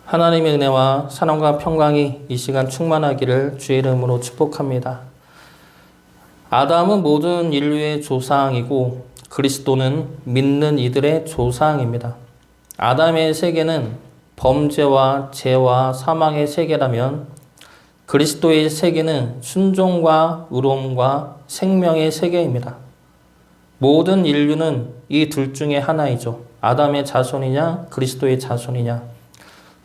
하나님의 은혜와 사랑과 평강이 이 시간 충만하기를 주의 이름으로 축복합니다. 아담은 모든 인류의 조상이고 그리스도는 믿는 이들의 조상입니다. 아담의 세계는 범죄와 죄와 사망의 세계라면 그리스도의 세계는 순종과 의로움과 생명의 세계입니다. 모든 인류는 이 둘 중에 하나이죠. 아담의 자손이냐 그리스도의 자손이냐.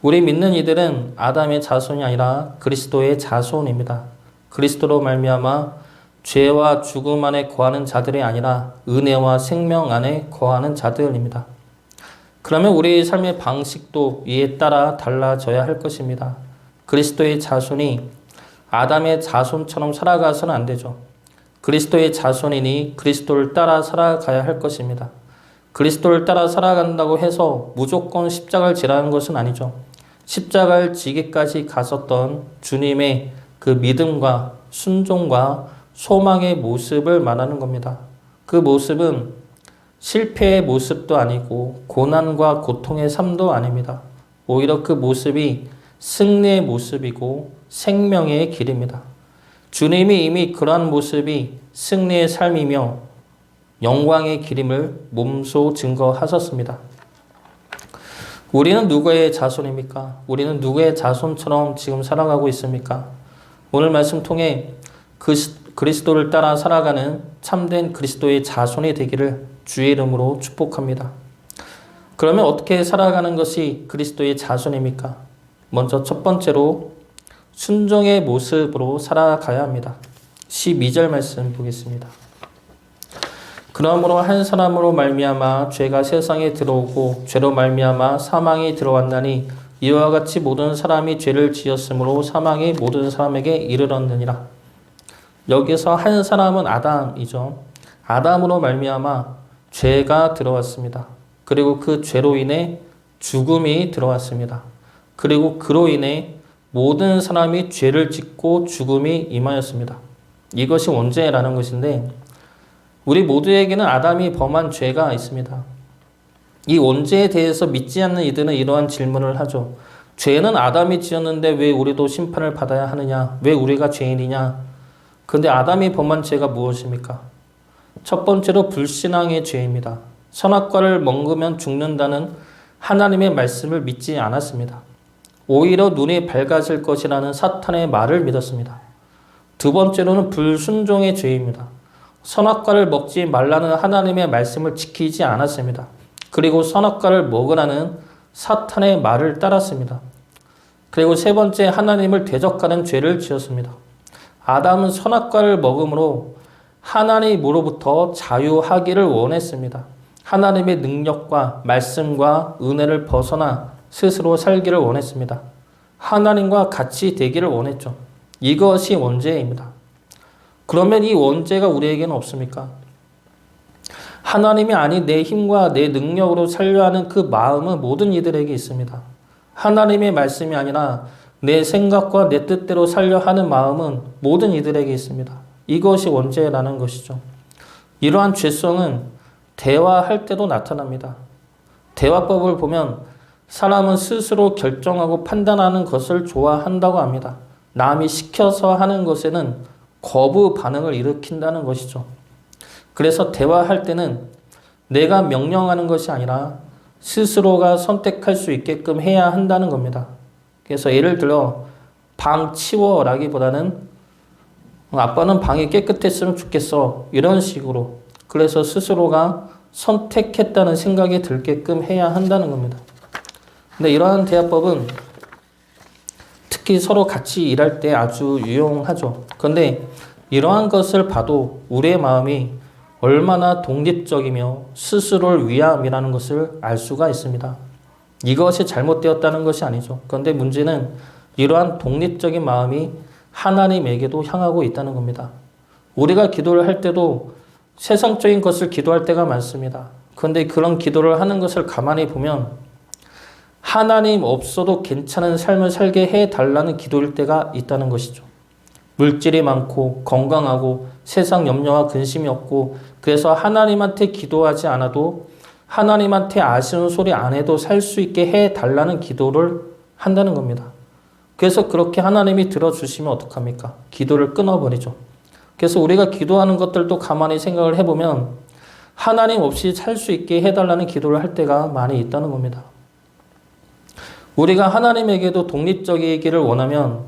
우리 믿는 이들은 아담의 자손이 아니라 그리스도의 자손입니다. 그리스도로 말미암아 죄와 죽음 안에 거하는 자들이 아니라 은혜와 생명 안에 거하는 자들입니다. 그러면 우리의 삶의 방식도 이에 따라 달라져야 할 것입니다. 그리스도의 자손이 아담의 자손처럼 살아가서는 안 되죠. 그리스도의 자손이니 그리스도를 따라 살아가야 할 것입니다. 그리스도를 따라 살아간다고 해서 무조건 십자가를 지라는 것은 아니죠. 십자가를 지기까지 갔었던 주님의 그 믿음과 순종과 소망의 모습을 말하는 겁니다. 그 모습은 실패의 모습도 아니고 고난과 고통의 삶도 아닙니다. 오히려 그 모습이 승리의 모습이고 생명의 길입니다. 주님이 이미 그러한 모습이 승리의 삶이며 영광의 길임을 몸소 증거하셨습니다. 우리는 누구의 자손입니까? 우리는 누구의 자손처럼 지금 살아가고 있습니까? 오늘 말씀 통해 그리스도를 따라 살아가는 참된 그리스도의 자손이 되기를 주의 이름으로 축복합니다. 그러면 어떻게 살아가는 것이 그리스도의 자손입니까? 먼저 첫 번째로 순종의 모습으로 살아가야 합니다. 12절 말씀 보겠습니다. 그러므로 한 사람으로 말미암아 죄가 세상에 들어오고 죄로 말미암아 사망이 들어왔나니 이와 같이 모든 사람이 죄를 지었으므로 사망이 모든 사람에게 이르렀느니라. 여기서 한 사람은 아담이죠. 아담으로 말미암아 죄가 들어왔습니다. 그리고 그 죄로 인해 죽음이 들어왔습니다. 그리고 그로 인해 모든 사람이 죄를 짓고 죽음이 임하였습니다. 이것이 원죄라는 것인데 우리 모두에게는 아담이 범한 죄가 있습니다. 이 원죄에 대해서 믿지 않는 이들은 이러한 질문을 하죠. 죄는 아담이 지었는데 왜 우리도 심판을 받아야 하느냐? 왜 우리가 죄인이냐? 그런데 아담이 범한 죄가 무엇입니까? 첫 번째로 불신앙의 죄입니다. 선악과를 먹으면 죽는다는 하나님의 말씀을 믿지 않았습니다. 오히려 눈이 밝아질 것이라는 사탄의 말을 믿었습니다. 두 번째로는 불순종의 죄입니다. 선악과를 먹지 말라는 하나님의 말씀을 지키지 않았습니다. 그리고 선악과를 먹으라는 사탄의 말을 따랐습니다. 그리고 세 번째, 하나님을 대적하는 죄를 지었습니다. 아담은 선악과를 먹음으로 하나님으로부터 자유하기를 원했습니다. 하나님의 능력과 말씀과 은혜를 벗어나 스스로 살기를 원했습니다. 하나님과 같이 되기를 원했죠. 이것이 원죄입니다. 그러면 이 원죄가 우리에게는 없습니까? 하나님이 아닌 내 힘과 내 능력으로 살려 하는 그 마음은 모든 이들에게 있습니다. 하나님의 말씀이 아니라 내 생각과 내 뜻대로 살려 하는 마음은 모든 이들에게 있습니다. 이것이 원죄라는 것이죠. 이러한 죄성은 대화할 때도 나타납니다. 대화법을 보면 사람은 스스로 결정하고 판단하는 것을 좋아한다고 합니다. 남이 시켜서 하는 것에는 거부 반응을 일으킨다는 것이죠. 그래서 대화할 때는 내가 명령하는 것이 아니라 스스로가 선택할 수 있게끔 해야 한다는 겁니다. 그래서 예를 들어 방 치워라기보다는 아빠는 방이 깨끗했으면 좋겠어 이런 식으로 그래서 스스로가 선택했다는 생각이 들게끔 해야 한다는 겁니다. 근데 이러한 대화법은 특히 서로 같이 일할 때 아주 유용하죠. 그런데 이러한 것을 봐도 우리의 마음이 얼마나 독립적이며 스스로를 위함이라는 것을 알 수가 있습니다. 이것이 잘못되었다는 것이 아니죠. 그런데 문제는 이러한 독립적인 마음이 하나님에게도 향하고 있다는 겁니다. 우리가 기도를 할 때도 세상적인 것을 기도할 때가 많습니다. 그런데 그런 기도를 하는 것을 가만히 보면 하나님 없어도 괜찮은 삶을 살게 해달라는 기도일 때가 있다는 것이죠. 물질이 많고 건강하고 세상 염려와 근심이 없고 그래서 하나님한테 기도하지 않아도 하나님한테 아쉬운 소리 안 해도 살 수 있게 해달라는 기도를 한다는 겁니다. 그래서 그렇게 하나님이 들어주시면 어떡합니까? 기도를 끊어버리죠. 그래서 우리가 기도하는 것들도 가만히 생각을 해보면 하나님 없이 살 수 있게 해달라는 기도를 할 때가 많이 있다는 겁니다. 우리가 하나님에게도 독립적이기를 원하면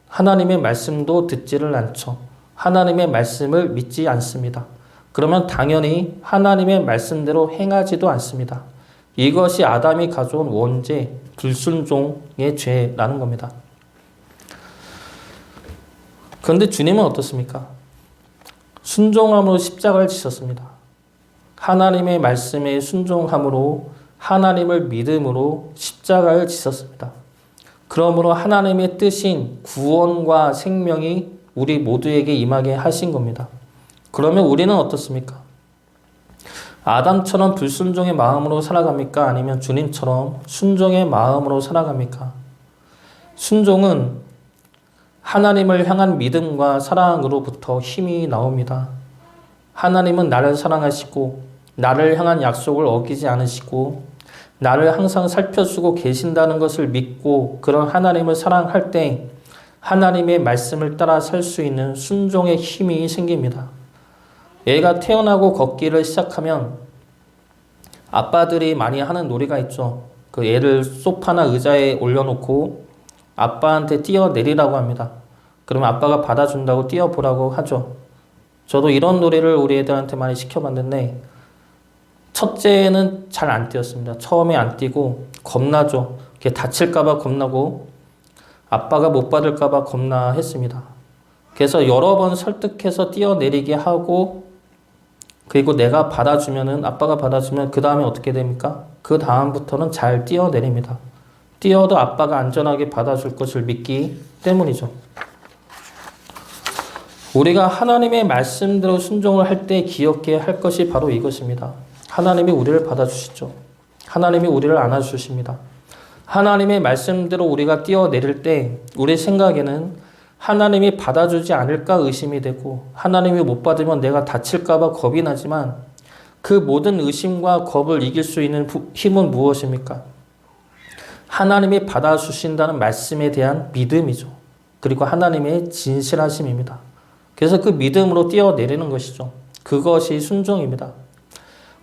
하나님의 말씀도 듣지를 않죠. 하나님의 말씀을 믿지 않습니다. 그러면 당연히 하나님의 말씀대로 행하지도 않습니다. 이것이 아담이 가져온 원죄, 불순종의 죄라는 겁니다. 그런데 주님은 어떻습니까? 순종함으로 십자가를 지셨습니다. 하나님의 말씀에 순종함으로 하나님을 믿음으로 십자가를 지셨습니다. 그러므로 하나님의 뜻인 구원과 생명이 우리 모두에게 임하게 하신 겁니다. 그러면 우리는 어떻습니까? 아담처럼 불순종의 마음으로 살아갑니까? 아니면 주님처럼 순종의 마음으로 살아갑니까? 순종은 하나님을 향한 믿음과 사랑으로부터 힘이 나옵니다. 하나님은 나를 사랑하시고 나를 향한 약속을 어기지 않으시고 나를 항상 살펴주고 계신다는 것을 믿고 그런 하나님을 사랑할 때 하나님의 말씀을 따라 살 수 있는 순종의 힘이 생깁니다. 애가 태어나고 걷기를 시작하면 아빠들이 많이 하는 놀이가 있죠. 그 애를 소파나 의자에 올려놓고 아빠한테 뛰어내리라고 합니다. 그러면 아빠가 받아준다고 뛰어보라고 하죠. 저도 이런 놀이를 우리 애들한테 많이 시켜봤는데 첫째는 잘 안 뛰었습니다. 처음에 안 뛰고 겁나죠. 걔 다칠까봐 겁나고 아빠가 못 받을까봐 겁나했습니다. 그래서 여러 번 설득해서 뛰어내리게 하고 그리고 내가 받아주면은 아빠가 받아주면 그 다음에 어떻게 됩니까? 그 다음부터는 잘 뛰어내립니다. 뛰어도 아빠가 안전하게 받아줄 것을 믿기 때문이죠. 우리가 하나님의 말씀대로 순종을 할 때 기억해야 할 것이 바로 이것입니다. 하나님이 우리를 받아주시죠. 하나님이 우리를 안아주십니다. 하나님의 말씀대로 우리가 뛰어내릴 때 우리 생각에는 하나님이 받아주지 않을까 의심이 되고 하나님이 못 받으면 내가 다칠까 봐 겁이 나지만 그 모든 의심과 겁을 이길 수 있는 힘은 무엇입니까? 하나님이 받아주신다는 말씀에 대한 믿음이죠. 그리고 하나님의 진실하심입니다. 그래서 그 믿음으로 뛰어내리는 것이죠. 그것이 순종입니다.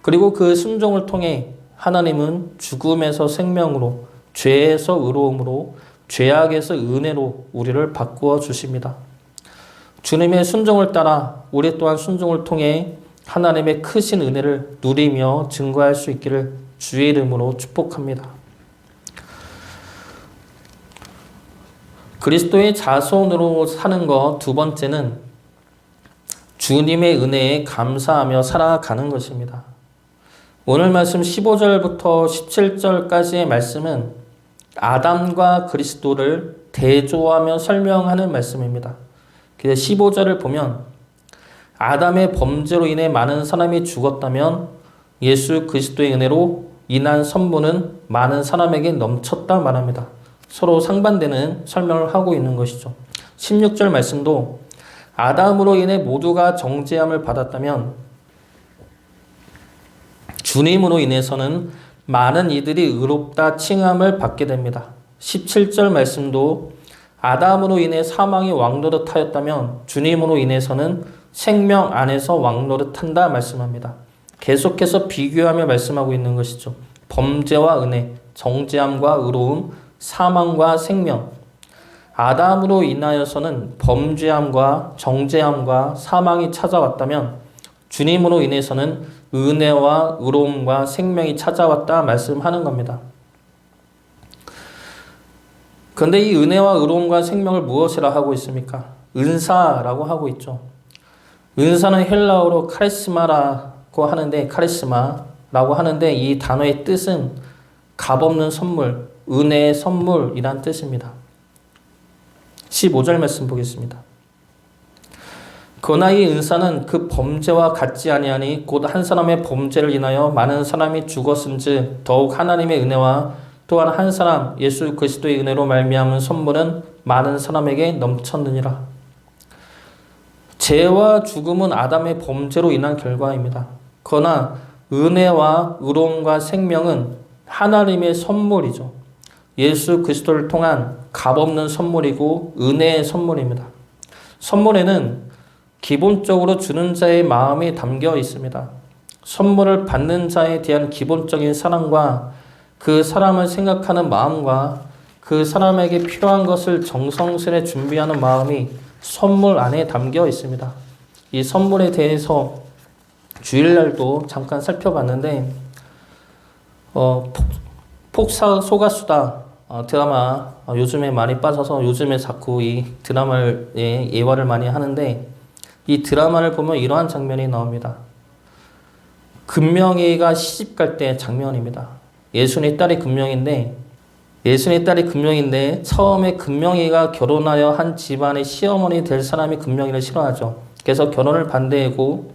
그리고 그 순종을 통해 하나님은 죽음에서 생명으로, 죄에서 의로움으로, 죄악에서 은혜로 우리를 바꾸어 주십니다. 주님의 순종을 따라 우리 또한 순종을 통해 하나님의 크신 은혜를 누리며 증거할 수 있기를 주의 이름으로 축복합니다. 그리스도의 자손으로 사는 것 두 번째는 주님의 은혜에 감사하며 살아가는 것입니다. 오늘 말씀 15절부터 17절까지의 말씀은 아담과 그리스도를 대조하며 설명하는 말씀입니다. 그래서 15절을 보면 아담의 범죄로 인해 많은 사람이 죽었다면 예수 그리스도의 은혜로 인한 선물은 많은 사람에게 넘쳤다 말합니다. 서로 상반되는 설명을 하고 있는 것이죠. 16절 말씀도 아담으로 인해 모두가 정죄함을 받았다면 주님으로 인해서는 많은 이들이 의롭다 칭함을 받게 됩니다. 17절 말씀도 아담으로 인해 사망이 왕노릇하였다면 주님으로 인해서는 생명 안에서 왕노릇한다 말씀합니다. 계속해서 비교하며 말씀하고 있는 것이죠. 범죄와 은혜, 정죄함과 의로움, 사망과 생명. 아담으로 인하여서는 범죄함과 정죄함과 사망이 찾아왔다면 주님으로 인해서는 은혜와 의로움과 생명이 찾아왔다 말씀하는 겁니다. 그런데 이 은혜와 의로움과 생명을 무엇이라 하고 있습니까? 은사라고 하고 있죠. 은사는 헬라어로 카리스마라고 하는데 카리스마라고 하는데 이 단어의 뜻은 값없는 선물, 은혜의 선물이란 뜻입니다. 15절 말씀 보겠습니다. 그러나 이 은사는 그 범죄와 같지 아니하니 곧 한 사람의 범죄를 인하여 많은 사람이 죽었은즉 더욱 하나님의 은혜와 또한 한 사람 예수 그리스도의 은혜로 말미암은 선물은 많은 사람에게 넘쳤느니라. 죄와 죽음은 아담의 범죄로 인한 결과입니다. 그러나 은혜와 의로움과 생명은 하나님의 선물이죠. 예수 그리스도를 통한 값없는 선물이고 은혜의 선물입니다. 선물에는 기본적으로 주는 자의 마음이 담겨 있습니다. 선물을 받는 자에 대한 기본적인 사랑과 그 사람을 생각하는 마음과 그 사람에게 필요한 것을 정성스레 준비하는 마음이 선물 안에 담겨 있습니다. 이 선물에 대해서 주일날도 잠깐 살펴봤는데 폭삭 속았수다 드라마 요즘에 많이 빠져서 요즘에 자꾸 이 드라마를 예화를 많이 하는데 이 드라마를 보면 이러한 장면이 나옵니다. 금명이가 시집갈 때 장면입니다. 예순이 딸이 금명인데 처음에 금명이가 결혼하여 한 집안의 시어머니 될 사람이 금명이를 싫어하죠. 그래서 결혼을 반대했고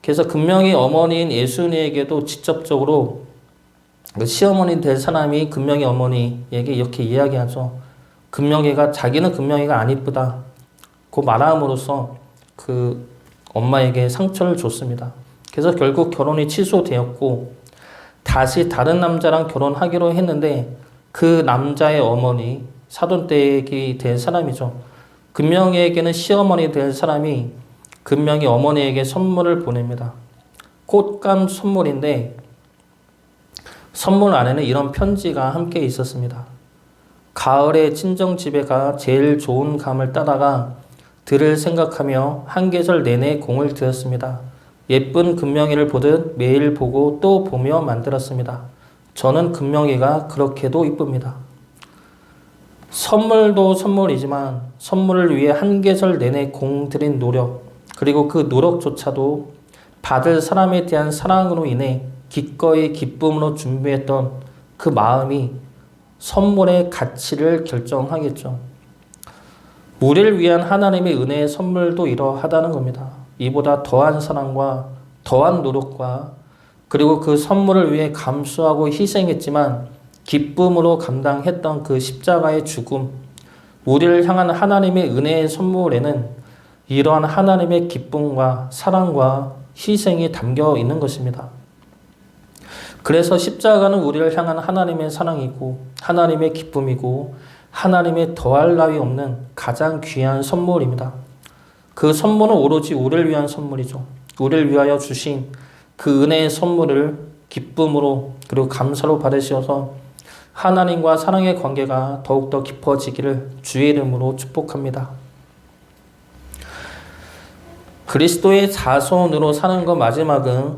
그래서 금명이 어머니인 예순이에게도 직접적으로 그 시어머니 될 사람이 금명이 어머니에게 이렇게 이야기하죠. 자기는 금명이가 안 이쁘다. 그 말함으로써 그 엄마에게 상처를 줬습니다. 그래서 결국 결혼이 취소되었고 다시 다른 남자랑 결혼하기로 했는데 그 남자의 어머니 사돈댁이 된 사람이죠. 금명이에게는 시어머니 될 사람이 금명이 어머니에게 선물을 보냅니다. 꽃감 선물인데 선물 안에는 이런 편지가 함께 있었습니다. 가을에 친정집에 가 제일 좋은 감을 따다가 들을 생각하며 한 계절 내내 공을 들였습니다. 예쁜 금명이를 보듯 매일 보고 또 보며 만들었습니다. 저는 금명이가 그렇게도 이쁩니다. 선물도 선물이지만 선물을 위해 한 계절 내내 공들인 노력, 그리고 그 노력조차도 받을 사람에 대한 사랑으로 인해 기꺼이 기쁨으로 준비했던 그 마음이 선물의 가치를 결정하겠죠. 우리를 위한 하나님의 은혜의 선물도 이러하다는 겁니다. 이보다 더한 사랑과 더한 노력과 그리고 그 선물을 위해 감수하고 희생했지만 기쁨으로 감당했던 그 십자가의 죽음, 우리를 향한 하나님의 은혜의 선물에는 이러한 하나님의 기쁨과 사랑과 희생이 담겨 있는 것입니다. 그래서 십자가는 우리를 향한 하나님의 사랑이고 하나님의 기쁨이고 하나님의 더할 나위 없는 가장 귀한 선물입니다. 그 선물은 오로지 우리를 위한 선물이죠. 우리를 위하여 주신 그 은혜의 선물을 기쁨으로 그리고 감사로 받으셔서 하나님과 사랑의 관계가 더욱더 깊어지기를 주의 이름으로 축복합니다. 그리스도의 자손으로 사는 것 마지막은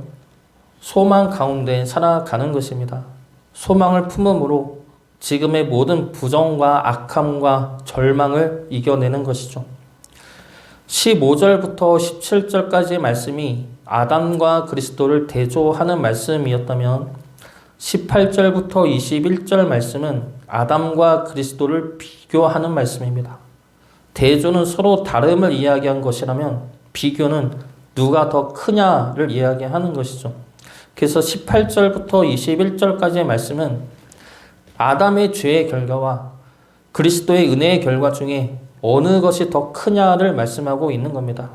소망 가운데 살아가는 것입니다. 소망을 품음으로 지금의 모든 부정과 악함과 절망을 이겨내는 것이죠. 15절부터 17절까지의 말씀이 아담과 그리스도를 대조하는 말씀이었다면 18절부터 21절 말씀은 아담과 그리스도를 비교하는 말씀입니다. 대조는 서로 다름을 이야기한 것이라면 비교는 누가 더 크냐를 이야기하는 것이죠. 그래서 18절부터 21절까지의 말씀은 아담의 죄의 결과와 그리스도의 은혜의 결과 중에 어느 것이 더 크냐를 말씀하고 있는 겁니다.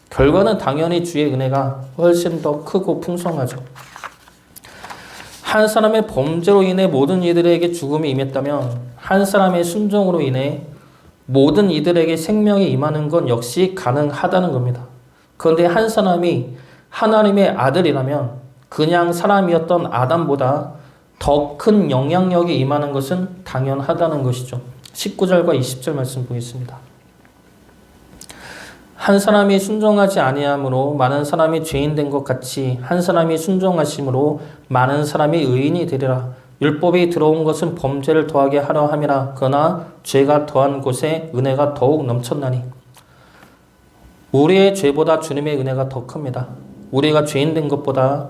결과는 당연히 주의 은혜가 훨씬 더 크고 풍성하죠. 한 사람의 범죄로 인해 모든 이들에게 죽음이 임했다면 한 사람의 순종으로 인해 모든 이들에게 생명이 임하는 건 역시 가능하다는 겁니다. 그런데 한 사람이 하나님의 아들이라면 그냥 사람이었던 아담보다 더 큰 영향력이 임하는 것은 당연하다는 것이죠. 19절과 20절 말씀 보겠습니다. 한 사람이 순종하지 아니함으로 많은 사람이 죄인 된 것 같이 한 사람이 순종하심으로 많은 사람이 의인이 되리라. 율법이 들어온 것은 범죄를 더하게 하려 함이라. 그러나 죄가 더한 곳에 은혜가 더욱 넘쳤나니. 우리의 죄보다 주님의 은혜가 더 큽니다. 우리가 죄인 된 것보다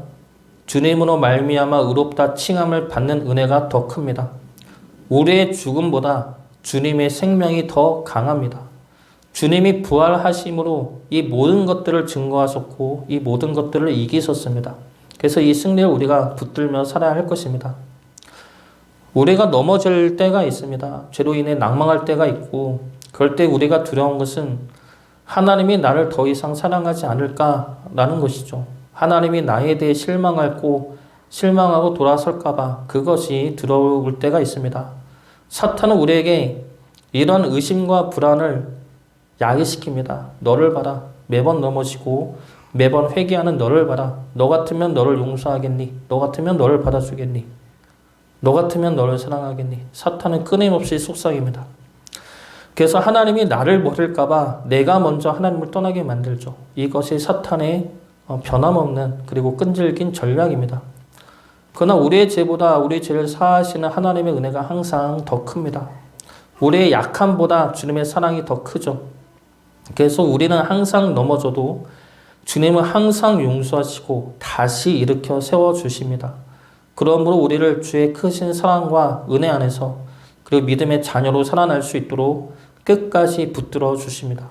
주님으로 말미암아 의롭다 칭함을 받는 은혜가 더 큽니다. 우리의 죽음보다 주님의 생명이 더 강합니다. 주님이 부활하심으로 이 모든 것들을 증거하셨고 이 모든 것들을 이기셨습니다. 그래서 이 승리를 우리가 붙들며 살아야 할 것입니다. 우리가 넘어질 때가 있습니다. 죄로 인해 낭망할 때가 있고 그럴 때 우리가 두려운 것은 하나님이 나를 더 이상 사랑하지 않을까라는 것이죠. 하나님이 나에 대해 실망하고 실망하고 돌아설까봐 그것이 들어올 때가 있습니다. 사탄은 우리에게 이런 의심과 불안을 야기시킵니다. 너를 봐라. 매번 넘어지고 매번 회개하는 너를 봐라. 너 같으면 너를 용서하겠니? 너 같으면 너를 받아주겠니? 너 같으면 너를 사랑하겠니? 사탄은 끊임없이 속삭입니다. 그래서 하나님이 나를 버릴까봐 내가 먼저 하나님을 떠나게 만들죠. 이것이 사탄의 변함없는 그리고 끈질긴 전략입니다. 그러나 우리의 죄보다 우리 죄를 사하시는 하나님의 은혜가 항상 더 큽니다. 우리의 약함보다 주님의 사랑이 더 크죠. 그래서 우리는 항상 넘어져도 주님은 항상 용서하시고 다시 일으켜 세워주십니다. 그러므로 우리를 주의 크신 사랑과 은혜 안에서 그리고 믿음의 자녀로 살아날 수 있도록 끝까지 붙들어 주십니다.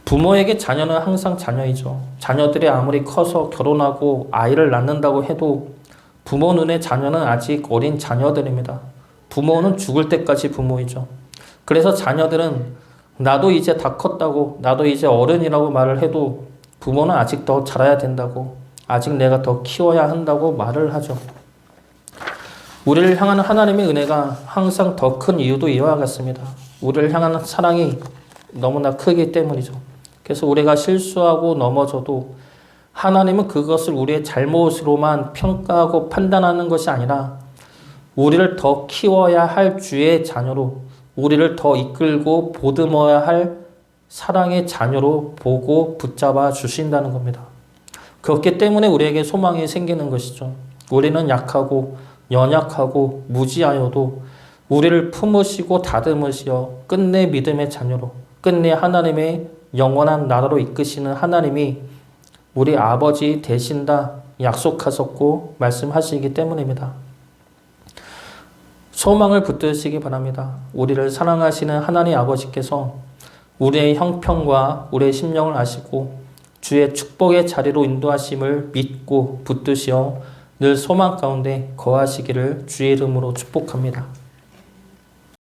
부모에게 자녀는 항상 자녀이죠. 자녀들이 아무리 커서 결혼하고 아이를 낳는다고 해도 부모 눈에 자녀는 아직 어린 자녀들입니다. 부모는 죽을 때까지 부모이죠. 그래서 자녀들은 나도 이제 다 컸다고, 나도 이제 어른이라고 말을 해도 부모는 아직 더 자라야 된다고, 아직 내가 더 키워야 한다고 말을 하죠. 우리를 향한 하나님의 은혜가 항상 더 큰 이유도 이와 같습니다. 우리를 향한 사랑이 너무나 크기 때문이죠. 그래서 우리가 실수하고 넘어져도 하나님은 그것을 우리의 잘못으로만 평가하고 판단하는 것이 아니라 우리를 더 키워야 할 주의 자녀로, 우리를 더 이끌고 보듬어야 할 사랑의 자녀로 보고 붙잡아 주신다는 겁니다. 그렇기 때문에 우리에게 소망이 생기는 것이죠. 우리는 약하고 연약하고 무지하여도 우리를 품으시고 다듬으시어 끝내 믿음의 자녀로, 끝내 하나님의 영원한 나라로 이끄시는 하나님이 우리 아버지 되신다 약속하셨고 말씀하시기 때문입니다. 소망을 붙드시기 바랍니다. 우리를 사랑하시는 하나님 아버지께서 우리의 형편과 우리의 심령을 아시고 주의 축복의 자리로 인도하심을 믿고 붙드시어 늘 소망 가운데 거하시기를 주의 이름으로 축복합니다.